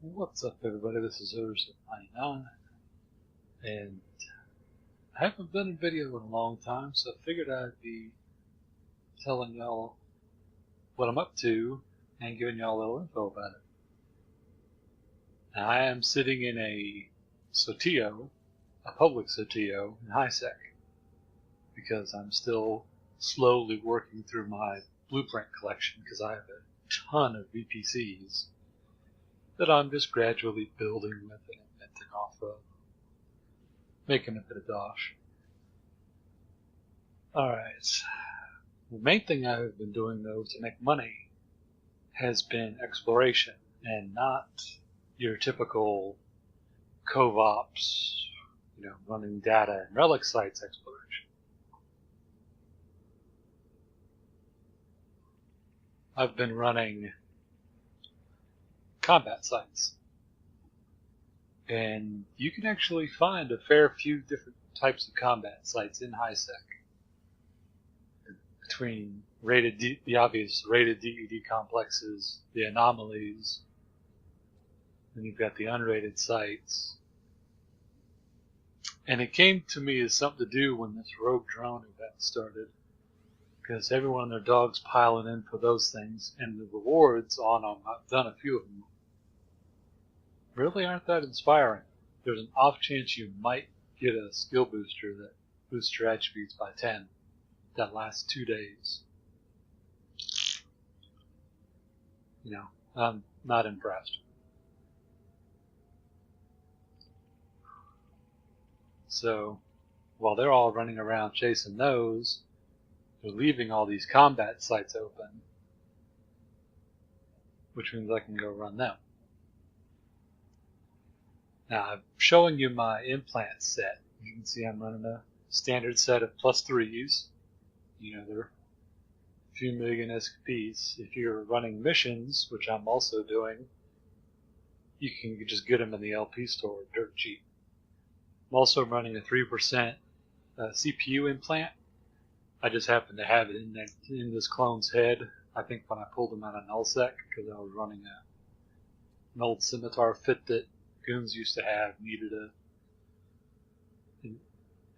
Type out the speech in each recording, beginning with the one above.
What's up, everybody? This is Others99, and I haven't done a video in a long time, so I figured I'd be telling y'all what I'm up to and giving y'all a little info about it. Now, I am sitting in a Sotillo, a public Sotillo in HiSec, because I'm still slowly working through my blueprint collection, because I have a ton of VPCs that I'm just gradually building with and inventing off of, making a bit of dosh. Alright, the main thing I've been doing though to make money has been exploration, and not your typical CovOps, running data and relic sites exploration. I've been running combat sites, and you can actually find a fair few different types of combat sites in HiSec, between the obvious rated DED complexes, the anomalies, and you've got the unrated sites. And it came to me as something to do when this rogue drone event started, because everyone and their dog's piling in for those things, and the rewards on them, I've done a few of them, really aren't that inspiring. There's an off chance you might get a skill booster that boosts your attributes by 10 that lasts 2 days. I'm not impressed. So while they're all running around chasing those, they're leaving all these combat sites open, which means I can go run them. Now I'm showing you my implant set. You can see I'm running a standard set of +3s. They're a few million SPs. If you're running missions, which I'm also doing, you can just get them in the LP store dirt cheap. I'm also running a 3% CPU implant. I just happen to have it in this clone's head. I think when I pulled him out of nullsec, because I was running an old scimitar fit that goons used to have, needed an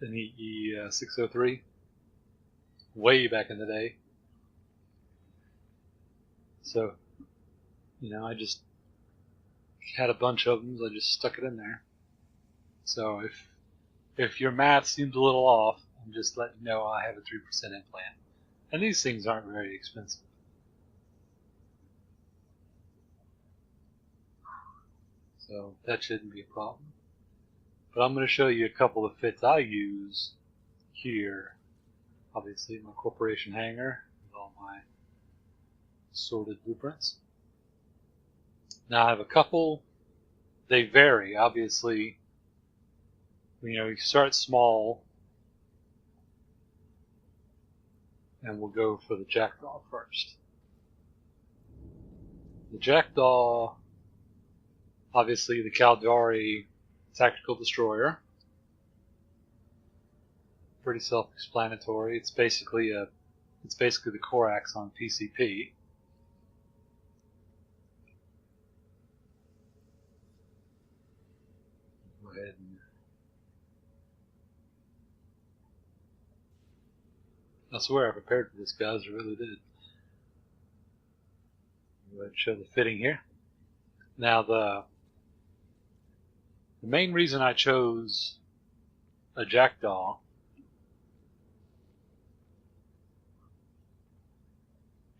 EE603 way back in the day. So, I just had a bunch of them, so I just stuck it in there. So if your math seems a little off, I'm just letting you know I have a 3% implant. And these things aren't very expensive. So that shouldn't be a problem. But I'm going to show you a couple of fits I use here. Obviously my corporation hangar with all my sorted blueprints. Now I have a couple. They vary, obviously. You start small, and we'll go for the Jackdaw first. The Jackdaw, obviously the Caldari tactical destroyer. Pretty self-explanatory. It's basically the Corax on PCP. Go ahead and I swear I prepared for this, guys. I really did. Go ahead and show the fitting here. Now the main reason I chose a Jackdaw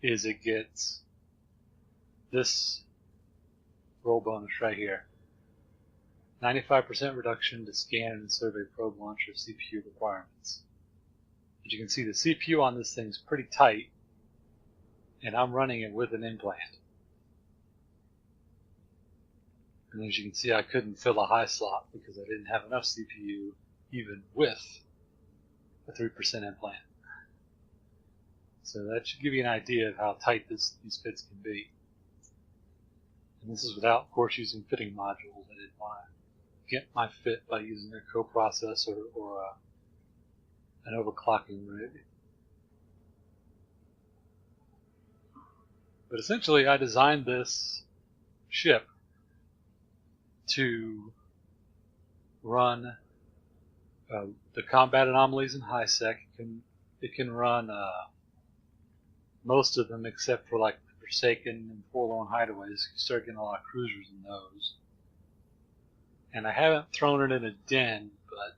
is it gets this roll bonus right here. 95% reduction to scan and survey probe launcher CPU requirements. As you can see, the CPU on this thing is pretty tight, and I'm running it with an implant. And as you can see, I couldn't fill a high slot because I didn't have enough CPU even with a 3% implant. So that should give you an idea of how tight these fits can be. And this is without, of course, using fitting modules. I didn't want to get my fit by using a coprocessor or an overclocking rig. But essentially, I designed this ship to run the combat anomalies in high sec. It can run most of them except for like the Forsaken and Forlorn Hideaways. You start getting a lot of cruisers in those. And I haven't thrown it in a den, but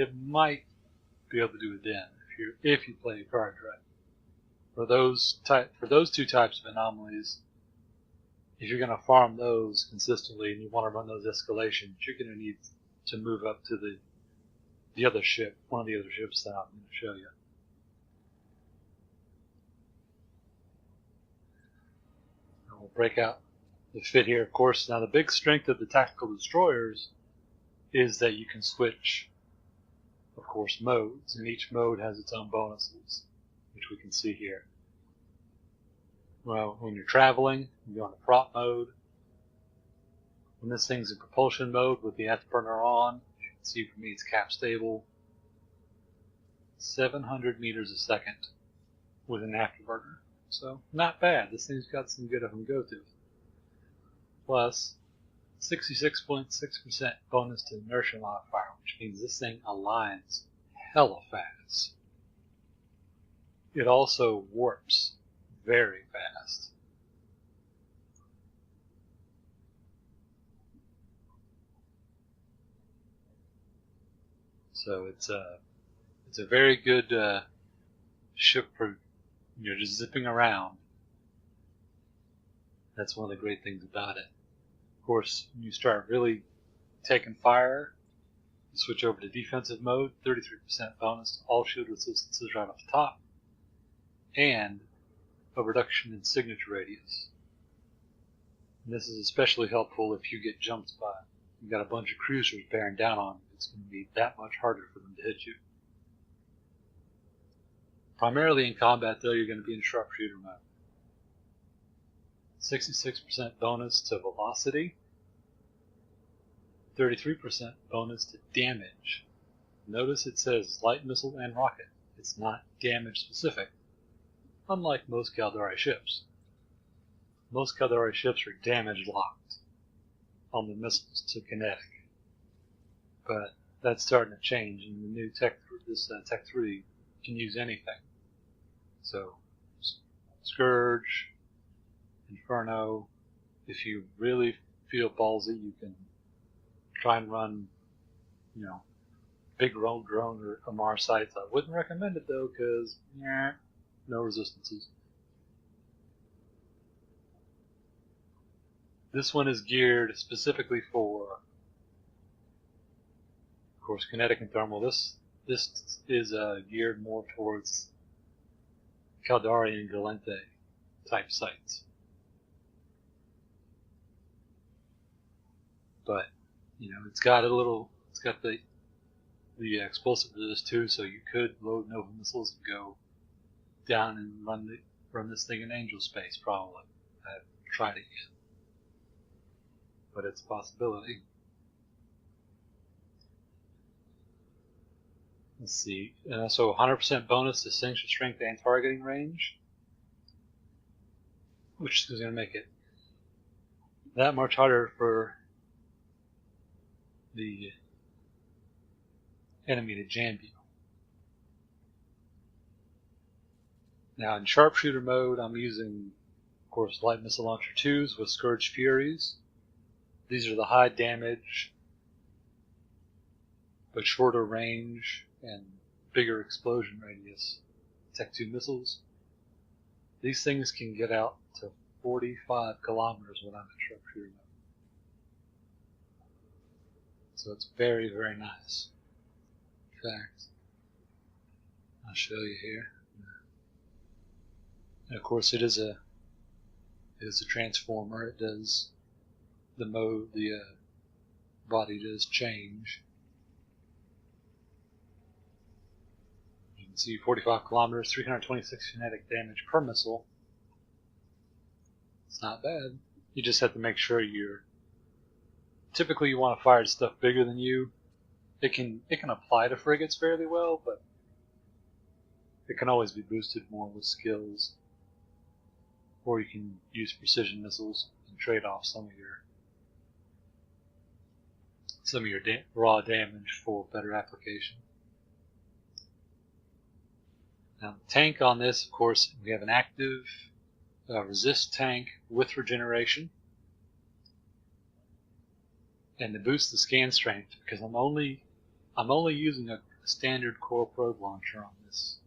it might be able to do a den if you play your cards right. For those two types of anomalies, if you're going to farm those consistently and you want to run those escalations, you're going to need to move up to the other ship, one of the other ships that I'm going to show you. And we'll break out the fit here, of course. Now the big strength of the tactical destroyers is that you can switch, of course, modes, and each mode has its own bonuses, which we can see here. Well, when you're traveling, you go into prop mode. When this thing's in propulsion mode with the afterburner on, you can see for me it's cap stable. 700 meters a second with an afterburner. So, not bad. This thing's got some good of them go to. Plus, 66.6% bonus to inertia modifier, which means this thing aligns hella fast. It also warps very fast. So it's a very good ship for just zipping around. That's one of the great things about it. Of course, when you start really taking fire, you switch over to defensive mode, 33% bonus to all shield resistances right off the top, and a reduction in signature radius. And this is especially helpful if you get jumped by. You've got a bunch of cruisers bearing down on you. It's going to be that much harder for them to hit you. Primarily in combat, though, you're going to be in sharpshooter mode. 66% bonus to velocity, 33% bonus to damage. Notice it says light missile and rocket. It's not damage specific, unlike most Caldari ships. Most Caldari ships are damage locked on the missiles to kinetic. But that's starting to change, and the new Tech 3 can use anything. So, Scourge, Inferno, if you really feel ballsy, you can try and run, big rogue drone or Amar sights. I wouldn't recommend it though, because no resistances. This one is geared specifically for, of course, kinetic and thermal. This is geared more towards Caldari and Galente type sights. But, it's got the explosive resist too, so you could load Nova missiles and go down and run this thing in angel space, probably. I haven't tried it yet. But it's a possibility. Let's see. So 100% bonus to signature strength and targeting range, which is going to make it that much harder for the enemy to jam you. Now in sharpshooter mode, I'm using, of course, light missile launcher 2s with Scourge Furies. These are the high damage, but shorter range and bigger explosion radius Tech 2 missiles. These things can get out to 45 kilometers when I'm in sharpshooter mode. So it's very, very nice. In fact, I'll show you here. And of course, it is a transformer. It does the body does change. You can see 45 kilometers, 326 kinetic damage per missile. It's not bad. You just have to make sure typically you want to fire stuff bigger than you. It can apply to frigates fairly well, but it can always be boosted more with skills. Or you can use precision missiles and trade off some of your some of your raw damage for better application. Now, the tank on this, of course, we have an active resist tank with regeneration, and to boost the scan strength, because I'm only using a standard core probe launcher on this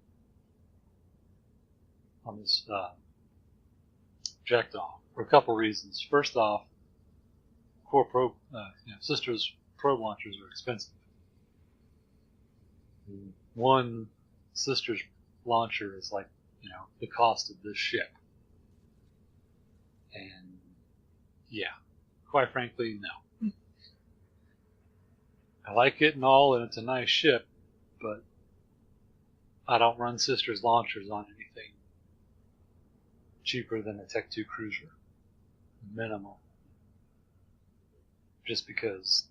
projectile for a couple reasons. First off, core probe, Sisters probe launchers are expensive. One Sisters launcher is like, the cost of this ship. And yeah, quite frankly, no. I like it and all, and it's a nice ship, but I don't run Sisters launchers on anything cheaper than a Tech 2 cruiser. Minimal. Just because,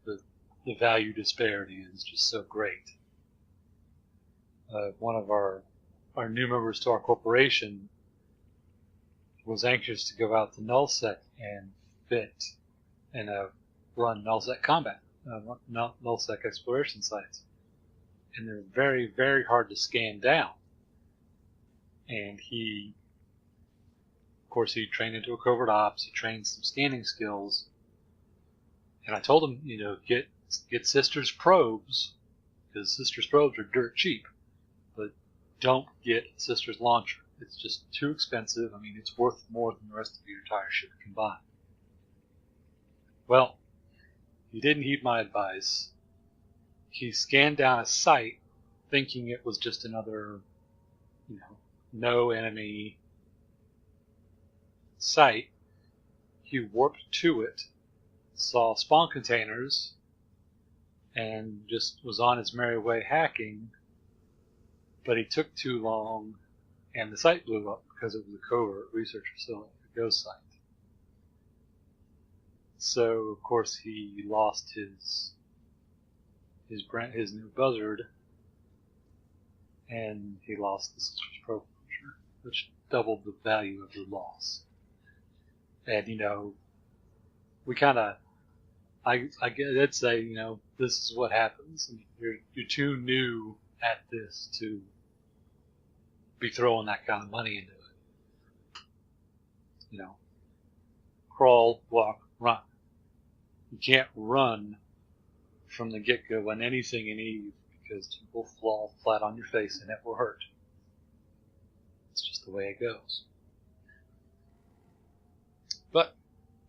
the value disparity is just so great. One of our new members to our corporation was anxious to go out to nullsec and fit and run nullsec combat, nullsec exploration sites, and they're very, very hard to scan down. And he trained into a covert ops. He trained some scanning skills, and I told him, get Sisters probes, because Sisters probes are dirt cheap, but don't get Sisters launcher. It's just too expensive. I mean, it's worth more than the rest of your entire ship combined. Well, he didn't heed my advice. He scanned down a site thinking it was just another, no enemy site. He warped to it, saw spawn containers, and just was on his merry way hacking, but he took too long, and the site blew up because it was a covert research facility, a ghost site. So, of course, he lost his new buzzard, and he lost the Sisters probe launcher, which doubled the value of the loss. And, we kind of, I did say, this is what happens. I mean, you're too new at this to be throwing that kind of money into it. Crawl, walk, run. You can't run from the get-go on anything in Eve, because you will fall flat on your face and it will hurt. It's just the way it goes. But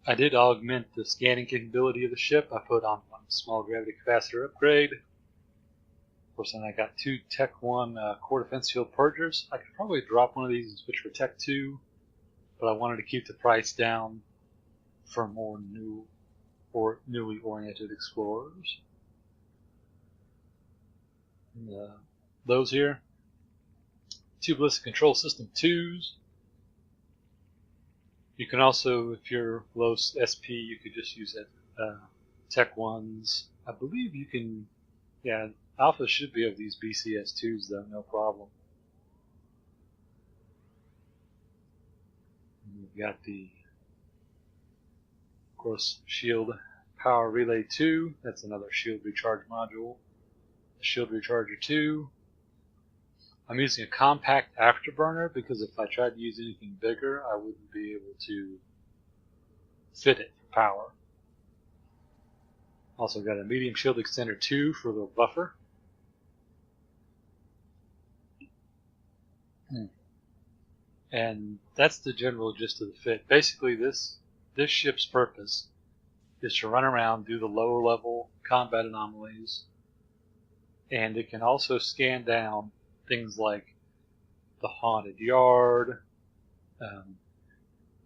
I did augment the scanning capability of the ship. I put on one small gravity capacitor upgrade. Of course, then I got 2 Tech 1 core defense field purgers. I could probably drop one of these and switch for Tech 2, but I wanted to keep the price down for more newly oriented explorers. And, those here, 2 ballistic control system 2s. You can also, if you're low SP, you could just use Tech 1s. I believe you can, Alpha should be of these BCS 2s though, no problem. And we've got the, of course, Shield Power Relay 2. That's another Shield Recharge module. The Shield Recharger 2. I'm using a compact afterburner because if I tried to use anything bigger, I wouldn't be able to fit it for power. Also got a medium shield extender 2 for the buffer. And that's the general gist of the fit. Basically, this ship's purpose is to run around, do the lower level combat anomalies, and it can also scan down things like the haunted yard,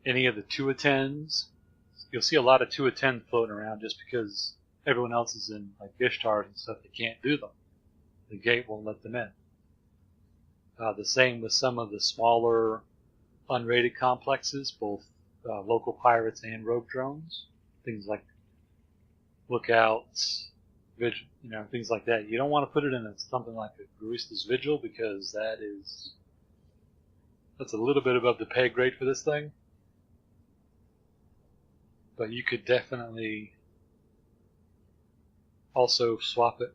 any of the 2-10s. You'll see a lot of 2-10 floating around just because everyone else is in like Ishtars and stuff. They can't do them. The gate won't let them in. The same with some of the smaller unrated complexes, both local pirates and rogue drones. Things like lookouts, things like that. You don't want to put it in something like a Barista's Vigil because that's a little bit above the pay grade for this thing. But you could definitely also swap the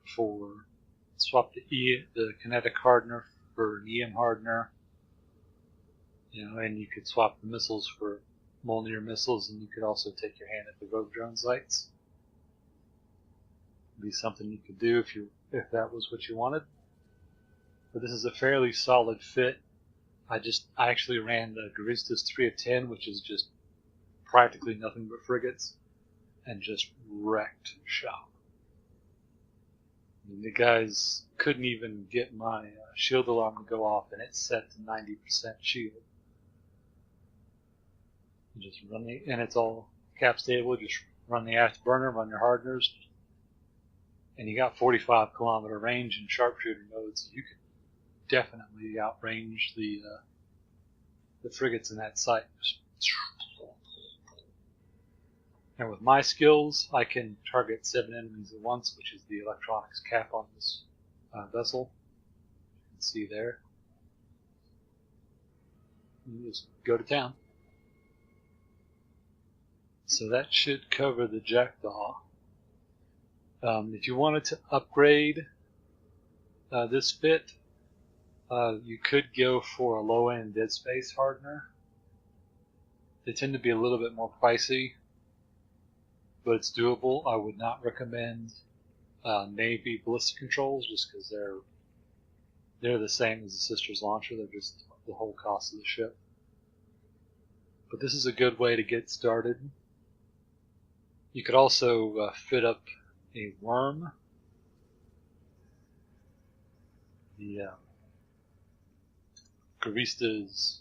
kinetic hardener for an EM hardener. And you could swap the missiles for Mjolnir missiles, and you could also take your hand at the rogue drone sights. It'd be something you could do if that was what you wanted. But this is a fairly solid fit. I actually ran the Guristas 3 of 10, which is just practically nothing but frigates, and just wrecked shop. The guys couldn't even get my shield alarm to go off, and it's set to 90% shield. Just and it's all cap stable. Just run the afterburner, run your hardeners, and you got 45-kilometer range in sharpshooter mode, so you could definitely outrange the frigates in that sight. And with my skills, I can target 7 enemies at once, which is the electronics cap on this vessel. You can see there. You just go to town. So that should cover the Jackdaw. If you wanted to upgrade this fit, you could go for a low-end Dead Space hardener. They tend to be a little bit more pricey, but it's doable. I would not recommend Navy ballistic controls just because they're the same as the Sisters launcher. They're just the whole cost of the ship. But this is a good way to get started. You could also fit up a worm. The Guristas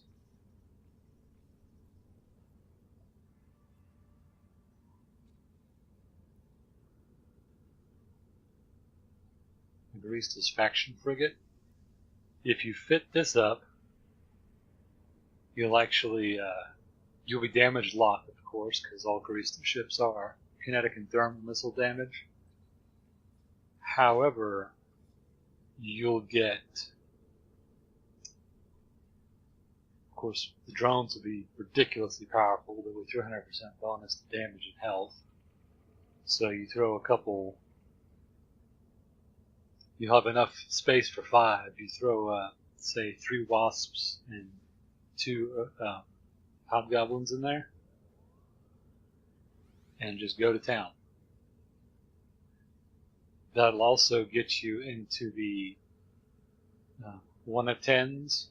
faction frigate. If you fit this up, you'll be damage locked, of course, because all Guristas ships are kinetic and thermal missile damage. However, you'll get, of course, the drones will be ridiculously powerful. They're with 300% bonus to damage and health. So you throw a couple, you'll have enough space for 5. You throw, say, 3 wasps and 2 hobgoblins in there, and just go to town. That'll also get you into the 1 of 10s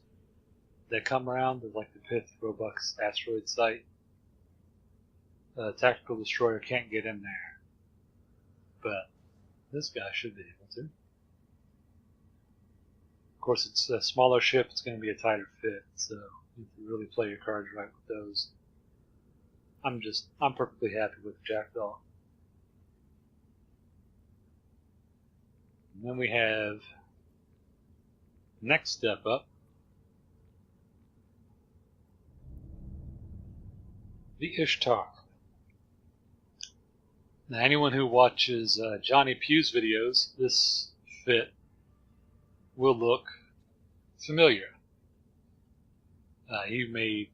that come around, like the Pith Robux asteroid site. Tactical destroyer can't get in there, but this guy should be able to. Of course, it's a smaller ship, it's going to be a tighter fit, so you have to really play your cards right with those. I'm perfectly happy with the Jackdaw. And then we have next step up, the Ishtar. Now, anyone who watches Johnny Pugh's videos, this fit will look familiar. He made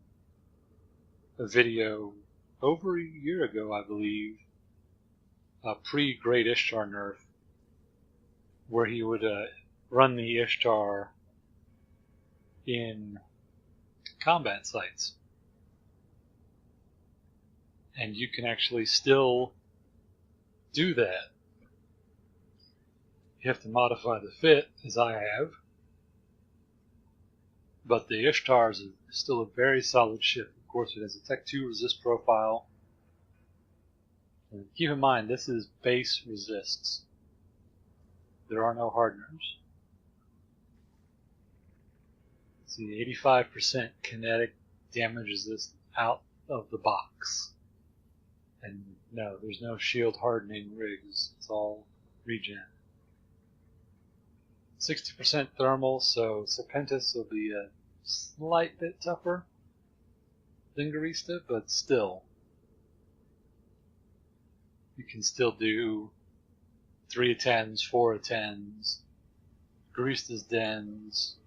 a video over a year ago, I believe, pre-Great Ishtar nerf, where he would run the Ishtar in combat sites. And you can actually still do that. You have to modify the fit, as I have. But the Ishtar is still a very solid ship. Of course, it has a Tech 2 resist profile. And keep in mind, this is base resists. There are no hardeners. See, 85% kinetic damages this out of the box. And no, there's no shield hardening rigs. It's all regen. 60% thermal, so Serpentis will be a slight bit tougher than Gurista, but still. You can still do 3 of 10s, 4 of 10s, Gurista's dens,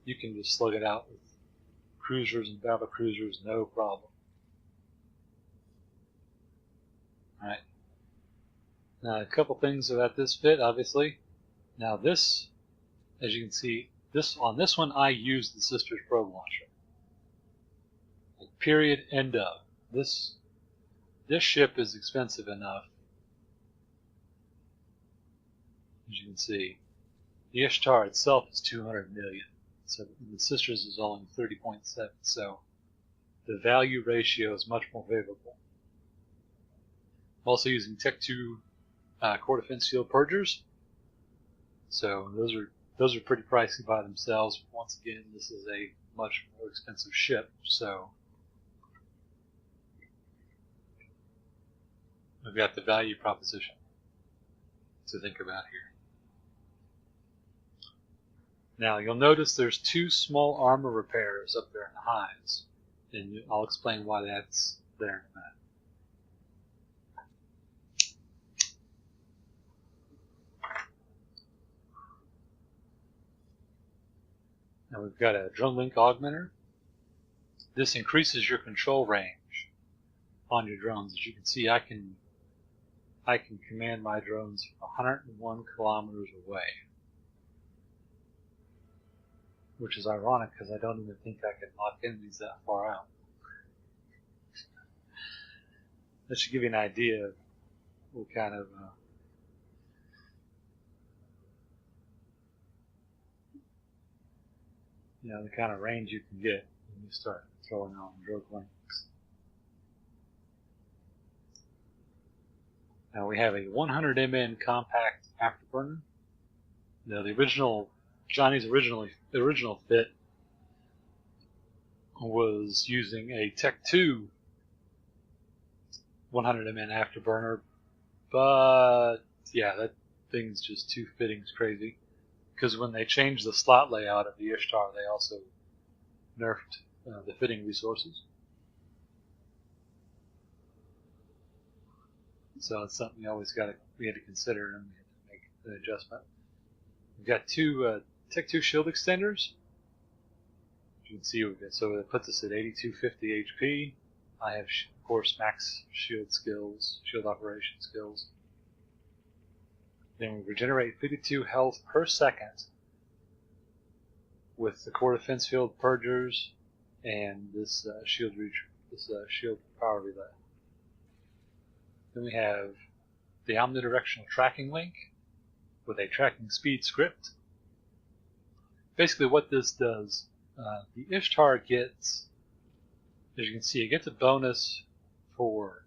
you can just slug it out with cruisers and battle cruisers, no problem. Alright. Now, a couple things about this fit, obviously. Now this, as you can see, on this one I used the Sister's Probe Launcher. Period, end of. This ship is expensive enough. As you can see, the Ishtar itself is 200 million. So the Sisters is only 30.7. So the value ratio is much more favorable. I'm also using Tech 2 core defense field purgers. So those are pretty pricey by themselves. Once again, this is a much more expensive ship, so we've got the value proposition to think about here. Now you'll notice there's 2 small armor repairs up there in the highs, and I'll explain why that's there in a minute. Now we've got a drone link augmenter. This increases your control range on your drones. As you can see, I can command my drones from 101 kilometers away, which is ironic because I don't even think I can lock enemies that far out. That should give you an idea of what kind of the kind of range you can get when you start throwing on drogue links. Now we have a 100 mn compact afterburner. Now the original Johnny's original fit was using a Tech 2 100 mn afterburner, but yeah, that thing's just 2 fittings crazy. Because when they changed the slot layout of the Ishtar, they also nerfed the fitting resources. So it's something we had to consider, and we had to make the adjustment. We've got 2 Tech 2 shield extenders. As you can see, so it puts us at 8250 HP. I have, of course, max shield operation skills. Then we regenerate 52 health per second with the core defense field purgers and this shield power relay. Then we have the omnidirectional tracking link with a tracking speed script. Basically, what this does, the Ishtar gets, as you can see, it gets a bonus for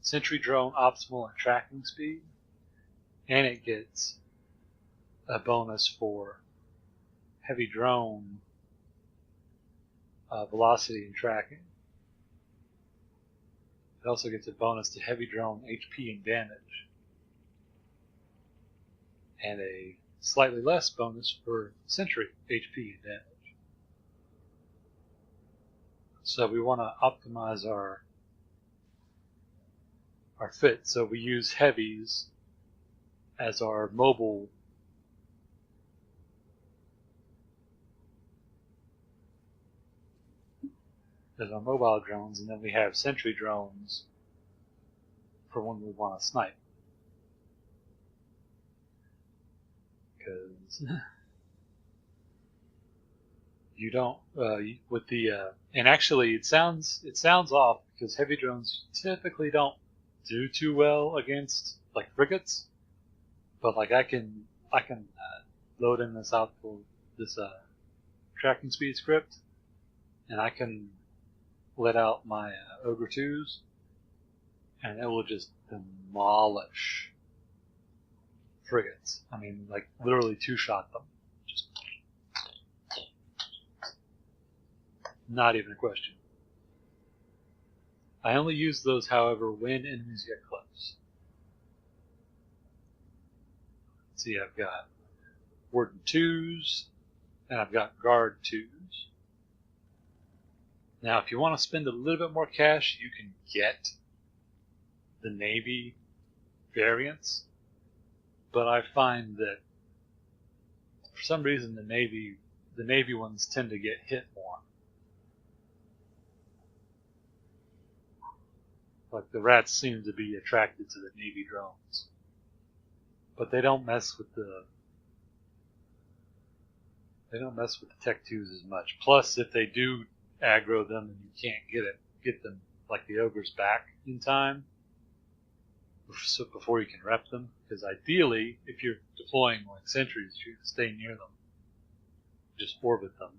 sentry drone optimal and tracking speed. And it gets a bonus for heavy drone velocity and tracking. It also gets a bonus to heavy drone HP and damage. And a slightly less bonus for sentry HP and damage. So we want to optimize our fit. So we use heavies as our mobile drones, and then we have sentry drones for when we want to snipe. Because you don't with the and actually it sounds off because heavy drones typically don't do too well against like frigates. But like I can load in this tracking speed script, and I can let out my Ogre 2s, and it will just demolish frigates. I mean, like literally 2-shot them. Just not even a question. I only use those, however, when enemies get close. See, I've got Warden 2s, and I've got Guard 2s. Now, if you want to spend a little bit more cash, you can get the Navy variants, but I find that for some reason the Navy ones tend to get hit more. Like the rats seem to be attracted to the Navy drones, but they don't mess with the Tech 2s as much. Plus, if they do aggro them and you can't get them like the ogres back in time, so before you can rep them, because ideally, if you're deploying like sentries, you stay near them, just orbit them.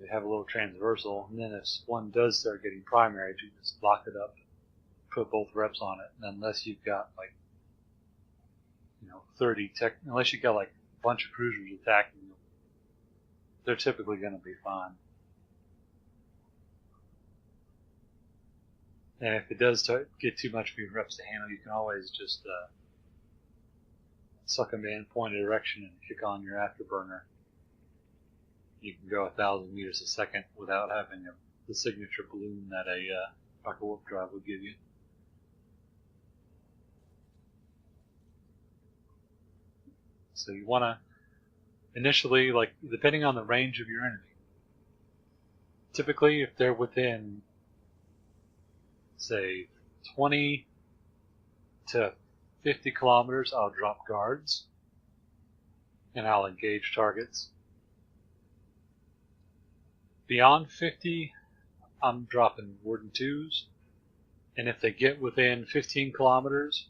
They have a little transversal, and then if one does start getting primary, you just lock it up, put both reps on it, and unless you've got like 30 tech, unless you've got like a bunch of cruisers attacking them, they're typically going to be fine. And if it does get too much for your reps to handle, you can always just suck them in, point a direction, and kick on your afterburner. You can go 1,000 meters a second without having the signature balloon that a warp drive would give you. So you want to initially, like, depending on the range of your enemy, typically if they're within, say, 20 to 50 kilometers, I'll drop guards and I'll engage targets. Beyond 50, I'm dropping Warden 2s, and if they get within 15 kilometers,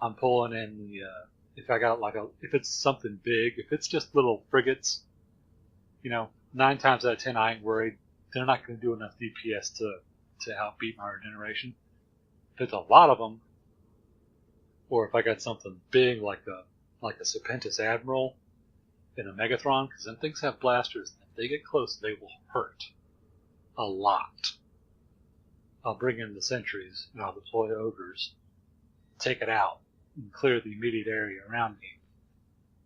I'm pulling in the, if it's something big, if it's just little frigates, 9 times out of 10 I ain't worried. They're not going to do enough DPS to outbeat my regeneration. If it's a lot of them, or if I got something big like a Serpentis Admiral in a Megathron, because them things have blasters, and if they get close, they will hurt a lot. I'll bring in the sentries, and I'll deploy ogres, take it out, and clear the immediate area around me.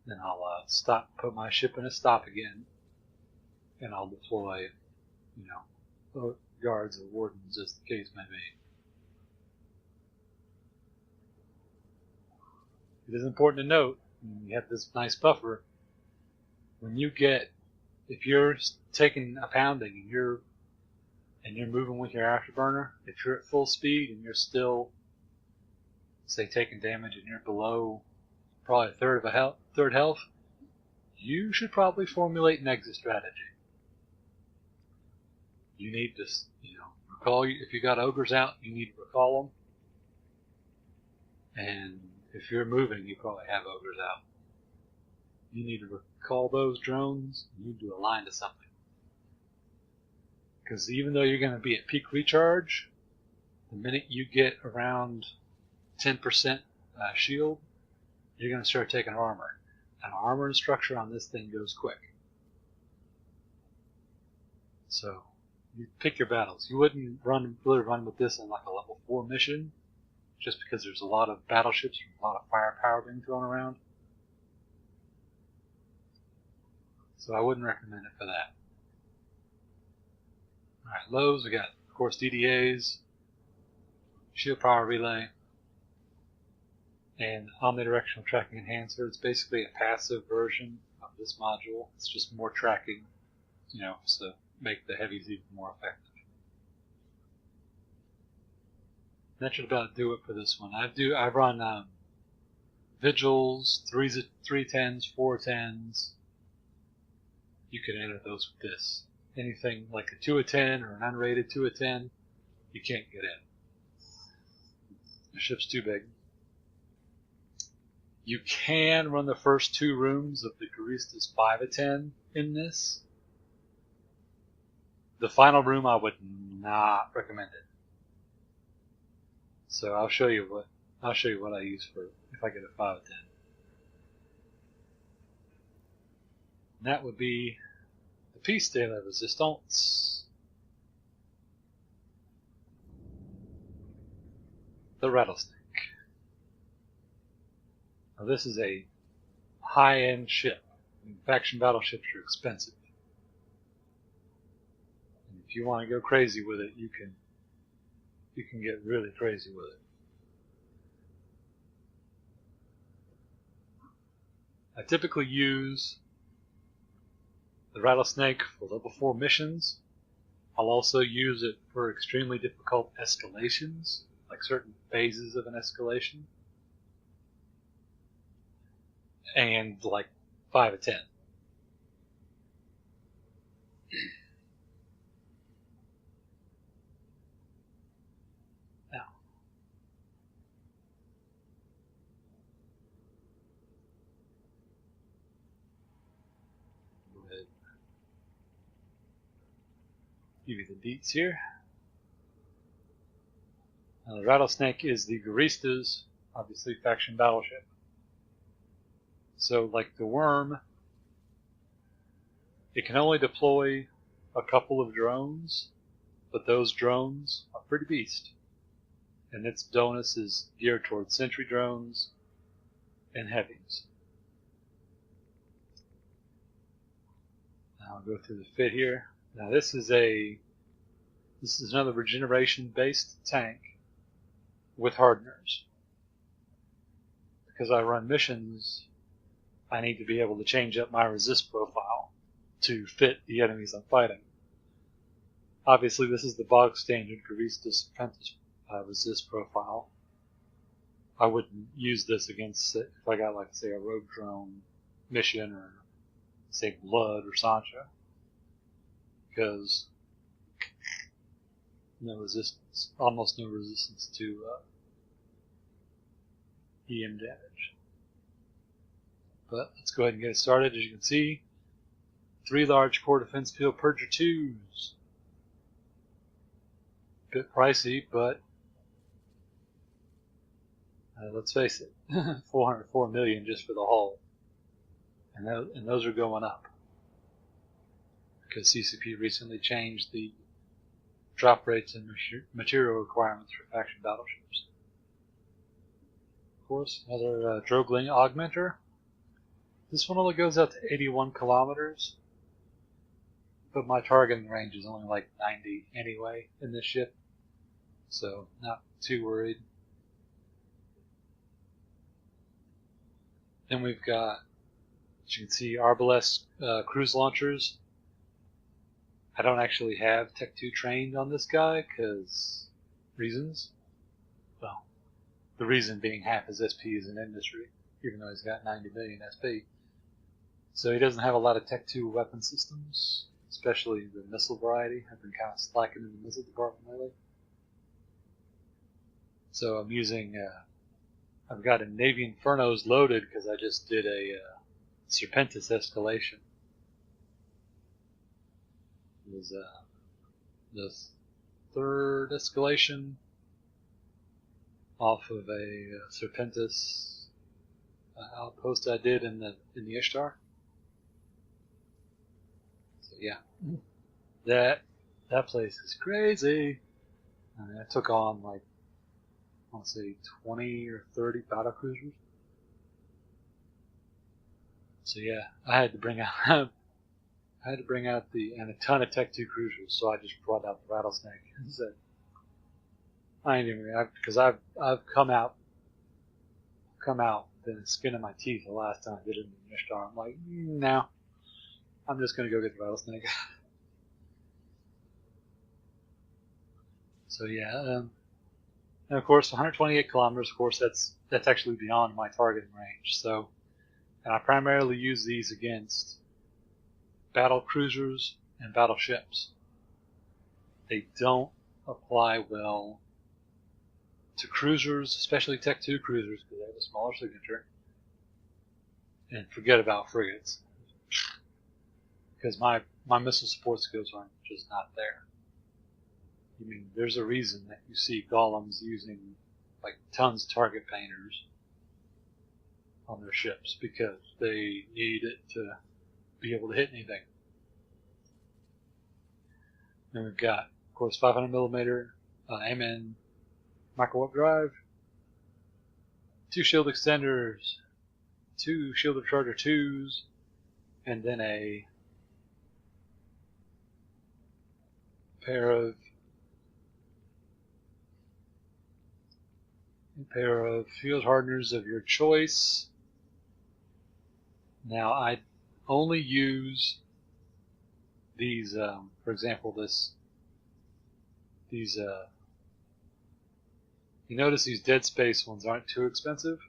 Then I'll put my ship in a stop again, and I'll deploy, guards or wardens, as the case may be. It is important to note, you have this nice buffer, if you're taking a pounding and you're moving with your afterburner, if you're at full speed and you're still, say, taking damage and you're below probably a third health, you should probably formulate an exit strategy. You need to, recall, if you got ogres out, you need to recall them. And if you're moving, you probably have ogres out. You need to recall those drones, you need to align to something. Because even though you're going to be at peak recharge, the minute you get around 10% shield, you're going to start taking armor. And armor and structure on this thing goes quick. So, you pick your battles. You wouldn't really run with this in like a level 4 mission, just because there's a lot of battleships and a lot of firepower being thrown around. So I wouldn't recommend it for that. Alright, lows, we got, of course, DDAs, shield power relay, and omnidirectional tracking enhancer. It's basically a passive version of this module. It's just more tracking, to make the heavies even more effective. That should about do it for this one. I've run vigils, 310s, 410s. You can enter those with this. Anything like a 2 of 10 or an unrated 2 of 10, you can't get in. The ship's too big. You can run the first 2 rooms of the Guristas 5 of 10 in this. The final room I would not recommend it. So I'll show you what I use for if I get a 5 of 10. And that would be the piece de la resistance, the Rattlesnake. Now this is a high-end ship. Faction battleships are expensive. And if you want to go crazy with it, you can get really crazy with it. I typically use the Rattlesnake for level 4 missions, I'll also use it for extremely difficult escalations, like certain phases of an escalation, and like 5 of 10. Now, go ahead. Give you the deets here. Now, the Rattlesnake is the Garista's, obviously, faction battleship. So, like the Worm, it can only deploy a couple of drones, but those drones are pretty beast. And its bonus is geared towards sentry drones and heavies. Now I'll go through the fit here. Now this is another regeneration-based tank with hardeners. Because I run missions, I need to be able to change up my resist profile to fit the enemies I'm fighting. Obviously, this is the bog standard Garista's resist profile. I wouldn't use this against if I got, like, say, a rogue drone mission or, say, Blood or Sancha, because no resistance, almost no resistance to EM damage. But let's go ahead and get it started. As you can see, 3 large core defense field Purger 2s. Bit pricey, but let's face it, 404 million just for the hull, and those are going up because CCP recently changed the drop rates and material requirements for faction battleships. Of course, another Drogeling augmenter. This one only goes out to 81 kilometers, but my targeting range is only like 90 anyway in this ship, so not too worried. Then we've got, as you can see, Arbalest cruise launchers. I don't actually have Tech 2 trained on this guy because reasons. Well, the reason being half his SP is in industry, even though he's got 90 million SP. So he doesn't have a lot of Tech 2 weapon systems, especially the missile variety. I've been kind of slacking in the missile department lately. So I'm using, I've got a Navy Infernos loaded because I just did a Serpentis escalation. It was the 3rd escalation off of a Serpentis outpost I did in the Ishtar. So yeah, that place is crazy. I mean, I took on like, I want to say 20 or 30 battle cruisers. So yeah, I had to bring out and a ton of Tech 2 cruisers. So I just brought out the Rattlesnake and said, I ain't even because I've come out been skin of my teeth the last time I did it in the Ishtar. I'm like, no, I'm just gonna go get the Rattlesnake. So yeah, and of course 128 kilometers. Of course, that's actually beyond my targeting range. So, and I primarily use these against battle cruisers and battleships. They don't apply well to cruisers, especially Tech 2 cruisers, because they have a smaller signature. And forget about frigates, because my missile support skills aren't just not there. I mean, there's a reason that you see golems using like tons of target painters on their ships, because they need it to be able to hit anything. Then we've got, of course, 500mm AMN micro-warp drive, 2 shield extenders, 2 shielded charger 2s, and then a pair of field hardeners of your choice. Now I only use these, for example, this these, you notice these Dead Space ones aren't too expensive.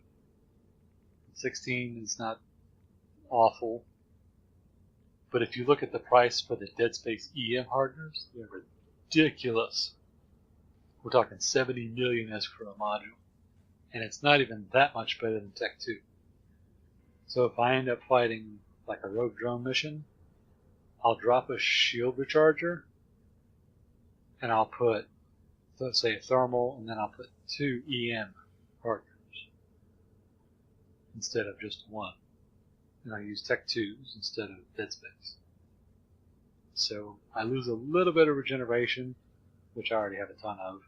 16 is not awful. But if you look at the price for the Dead Space EM hardeners, they're ridiculous. We're talking 70 million as for a module. And it's not even that much better than Tech 2. So if I end up fighting like a rogue drone mission, I'll drop a shield recharger, and I'll put, let's say, a thermal, and then I'll put 2 EM hardeners instead of just one. And I use Tech 2s instead of Dead Space. So I lose a little bit of regeneration, which I already have a ton of,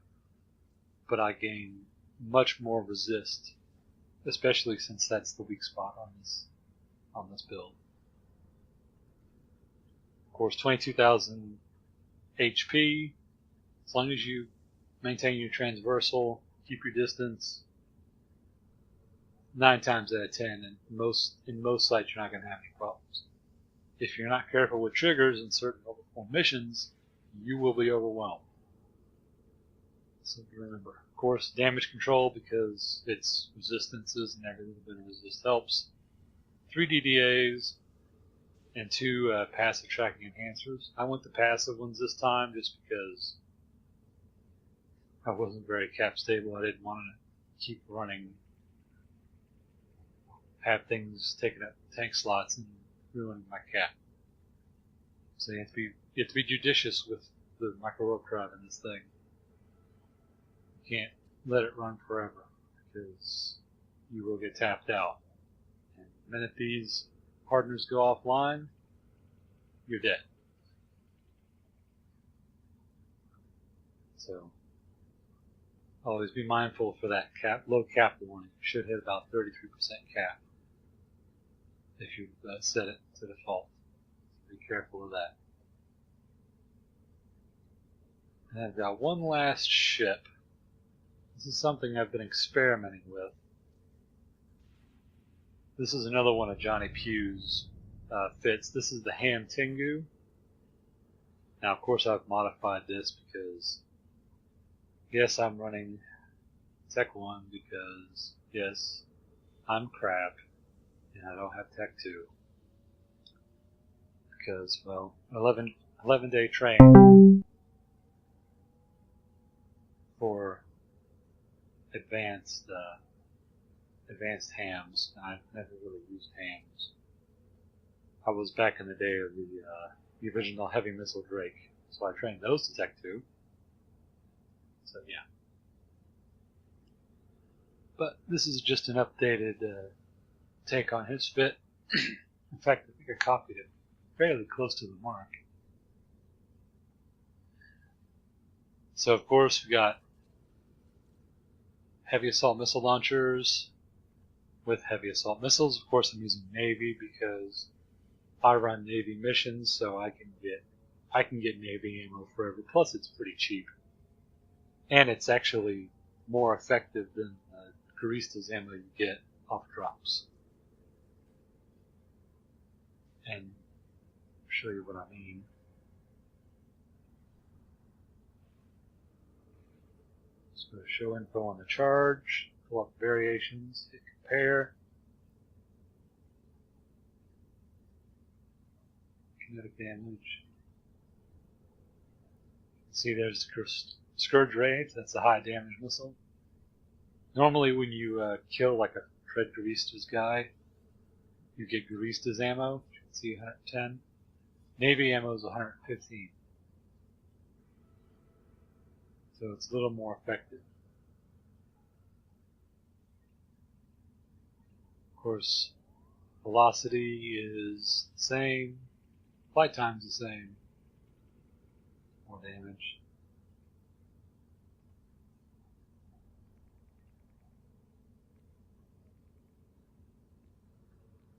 but I gain much more resist, especially since that's the weak spot on this build. Of course, 22,000 HP. As long as you maintain your transversal, keep your distance, 9 times out of 10, and in most sites you're not going to have any problems. If you're not careful with triggers in certain level 4 missions, you will be overwhelmed. So remember, of course, damage control, because it's resistances and every little bit of resist helps. 3 DDAs and 2 passive tracking enhancers. I went the passive ones this time just because I wasn't very cap stable. I didn't want to keep running, have things taking up tank slots and ruining my cap. So you have to be judicious with the micro warp drive in this thing. You can't let it run forever, because you will get tapped out. And the minute these hardeners go offline, you're dead. So always be mindful for that low cap warning. You should hit about 33% cap if you set it to default. Be careful of that. And I've got one last ship. This is something I've been experimenting with. This is another one of Johnny Pugh's fits. This is the Ham Tengu. Now, of course, I've modified this because, yes, I'm running Tech 1 because, yes, I'm crap and I don't have Tech 2. Because, well, 11-day train for advanced hams. I've never really used hams. I was back in the day of the original heavy missile Drake, so I trained those to Tech 2. So yeah. But this is just an updated take on his fit. In fact, I think I copied it fairly close to the mark. So of course we got heavy assault missile launchers with heavy assault missiles. Of course I'm using Navy because I run Navy missions, so I can get Navy ammo forever. Plus it's pretty cheap. And it's actually more effective than Garista's ammo you get off drops. And I'll show you what I mean. Just go to show info on the charge, pull up variations, hit compare. Kinetic damage. See, there's the Scourge Rage, that's a high damage missile. Normally when you kill like a Dread Garista's guy, you get Garista's ammo. You can see 110. Navy ammo is 115. So it's a little more effective. Of course, velocity is the same. Flight time is the same. More damage.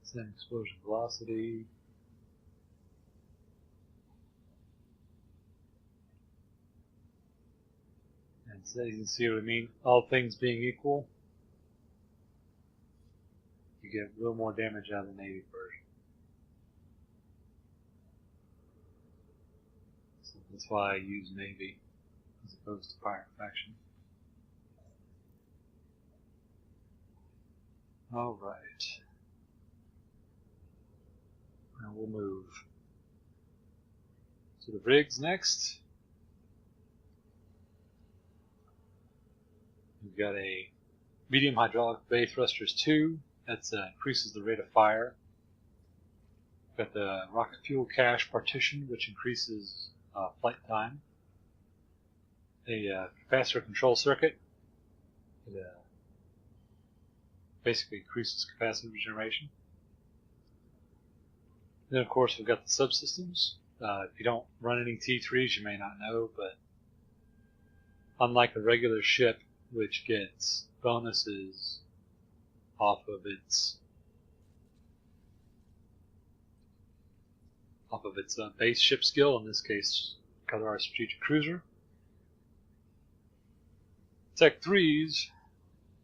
Same explosion velocity. And so you can see what I mean. All things being equal, you get a little more damage out of the Navy version. So that's why I use Navy. as opposed to Pirate Faction. Alright. Now we'll move to the rigs next. We've got a medium hydraulic bay thrusters 2. That increases the rate of fire. We've got the rocket fuel cache partition, which increases flight time. A capacitor control circuit. It basically increases capacitor regeneration. Then, of course, we've got the subsystems. If you don't run any T3s, you may not know, but unlike a regular ship, which gets bonuses off of its base ship skill, in this case, Color Our Strategic Cruiser, Tech 3s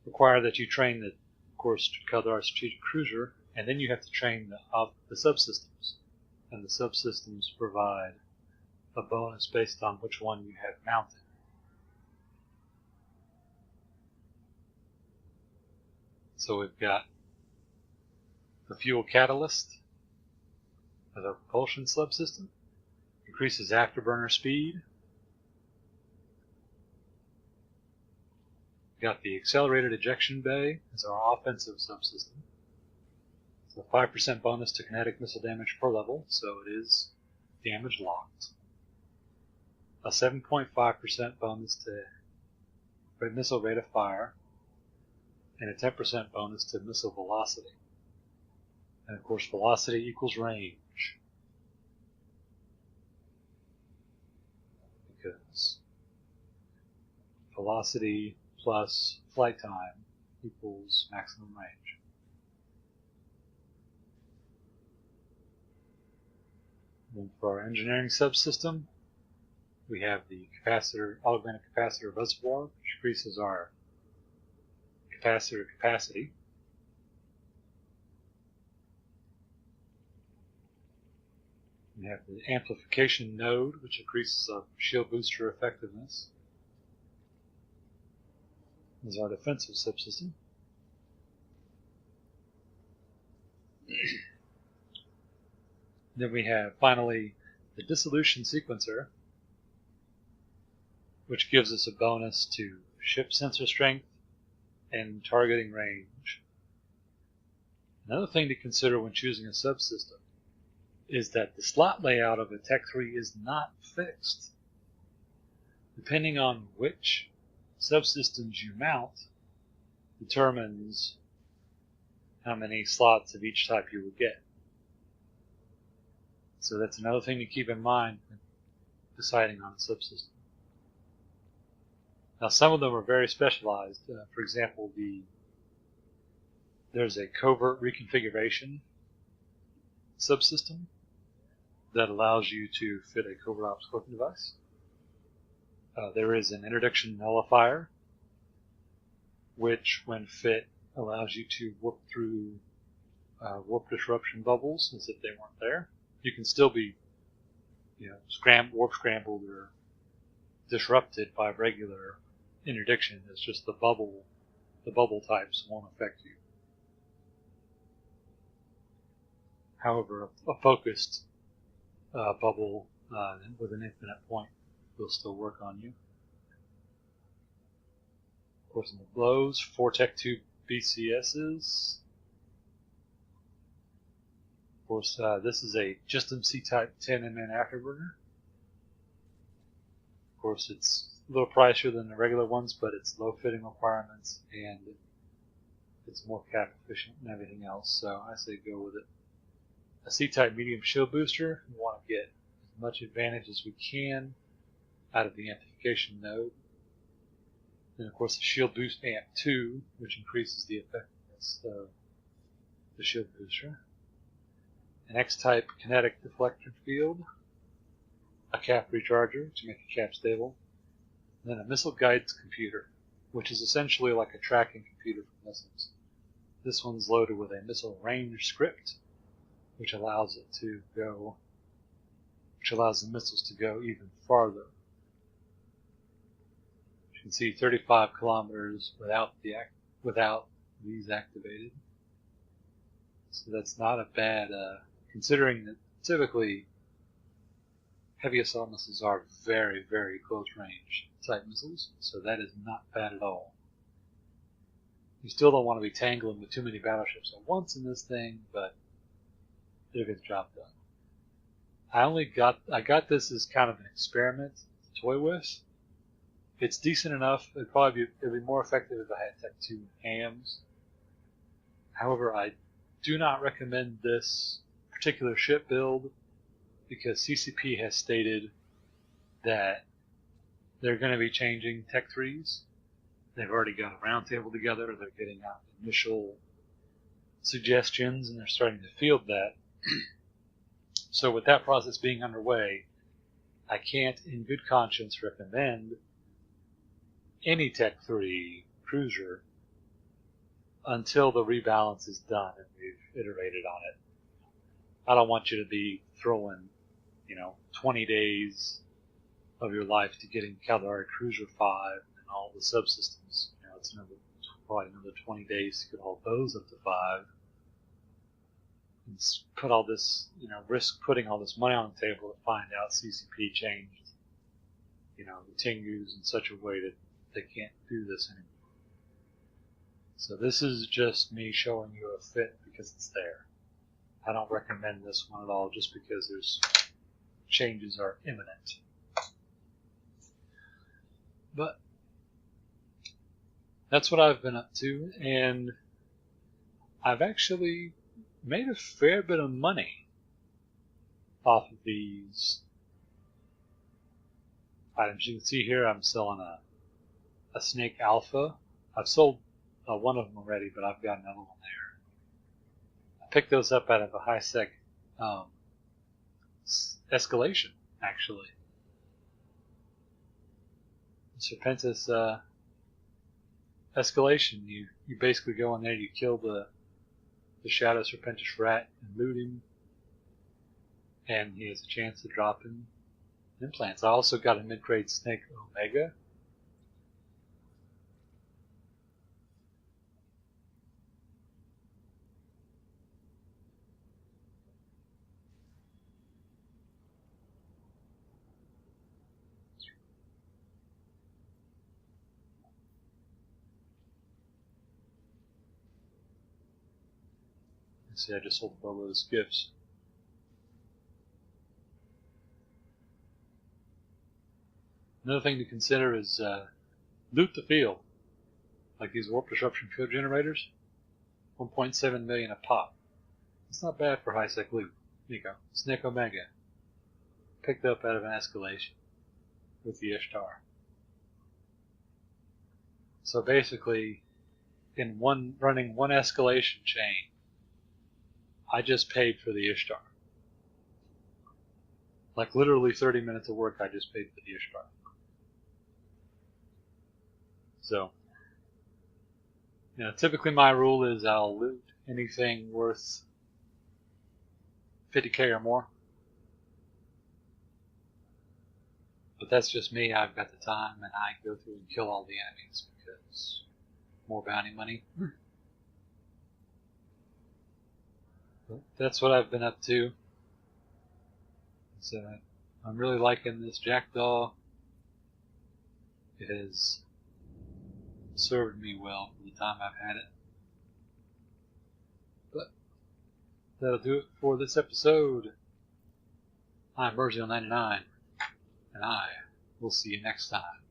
require that you train the, of course, Color Our Strategic Cruiser, and then you have to train the subsystems. And the subsystems provide a bonus based on which one you have mounted. So we've got the fuel catalyst as our propulsion subsystem. Increases afterburner speed. We've got the accelerated ejection bay as our offensive subsystem. It's a 5% bonus to kinetic missile damage per level, so it is damage locked. A 7.5% bonus to missile rate of fire, and a 10% bonus to missile velocity. And of course, velocity equals range. Because velocity plus flight time equals maximum range. Then for our engineering subsystem, we have the augmented capacitor reservoir, which increases our capacitor capacity. We have the amplification node, which increases our shield booster effectiveness. This is our defensive subsystem. Then we have, finally, the dissolution sequencer, which gives us a bonus to ship sensor strength and targeting range. Another thing to consider when choosing a subsystem is that the slot layout of a Tech 3 is not fixed. Depending on which subsystems you mount determines how many slots of each type you will get. So that's another thing to keep in mind when deciding on a subsystem. Now, some of them are very specialized. For example, there's a covert reconfiguration subsystem that allows you to fit a covert ops cloaking device. There is an interdiction nullifier, which, when fit, allows you to warp through warp disruption bubbles as if they weren't there. You can still be, warp scrambled or disrupted by regular interdiction. It's just the bubble types won't affect you. However, a focused bubble with an infinite point will still work on you. Of course, in the blows, 4 Tech 2 BCSs. Of course, this is a Justum C-Type 10MN afterburner. Of course, it's a little pricier than the regular ones, but it's low fitting requirements and it's more cap efficient than everything else. So I say go with it. A C-Type medium shield booster. We want to get as much advantage as we can out of the amplification node. Then, of course, the shield boost amp 2, which increases the effectiveness of the shield booster. An X-type kinetic deflector field, a cap recharger to make a cap stable, and then a missile guidance computer, which is essentially like a tracking computer for missiles. This one's loaded with a missile range script, which allows the missiles to go even farther. can see 35 kilometers without these activated. So that's not a bad, considering that typically heavy assault missiles are very, very close range type missiles. So that is not bad at all. You still don't want to be tangling with too many battleships at once in this thing, but it'll get the job done. I got this as kind of an experiment to toy with. It's decent enough. It'd be more effective if I had Tech 2 hams. However, I do not recommend this particular ship build because CCP has stated that they're going to be changing Tech 3s. They've already got a roundtable together. They're getting out initial suggestions, and they're starting to field that. So with that process being underway, I can't in good conscience recommend any Tech 3 cruiser until the rebalance is done and we've iterated on it. I don't want you to be throwing, 20 days of your life to getting Caldari Cruiser 5 and all the subsystems. It's probably another 20 days to get all those up to 5. And put all this, risk putting all this money on the table to find out CCP changed, the Tengus in such a way that they can't do this anymore. So this is just me showing you a fit because it's there. I don't recommend this one at all just because there's changes are imminent. But that's what I've been up to, and I've actually made a fair bit of money off of these items. You can see here I'm selling a Snake Alpha. I've sold one of them already, but I've got another one there. I picked those up out of a high-sec escalation, actually. Serpentis escalation, you basically go in there, you kill the Shadow Serpentis rat and loot him, and he has a chance of dropping implants. I also got a mid-grade Snake Omega. See, I just sold all those gifts. Another thing to consider is loot the field. Like these warp disruption field generators, 1.7 million a pop. It's not bad for high-sec loot. There you go. Snake Omega. Picked up out of an escalation with the Ishtar. So basically, in running one escalation chain, I just paid for the Ishtar. Like literally 30 minutes of work, I just paid for the Ishtar. So, typically my rule is I'll loot anything worth 50k or more. But that's just me. I've got the time, and I go through and kill all the enemies because more bounty money. That's what I've been up to. So I'm really liking this Jackdaw. It has served me well for the time I've had it. But that'll do it for this episode. I'm Burzio99, and I will see you next time.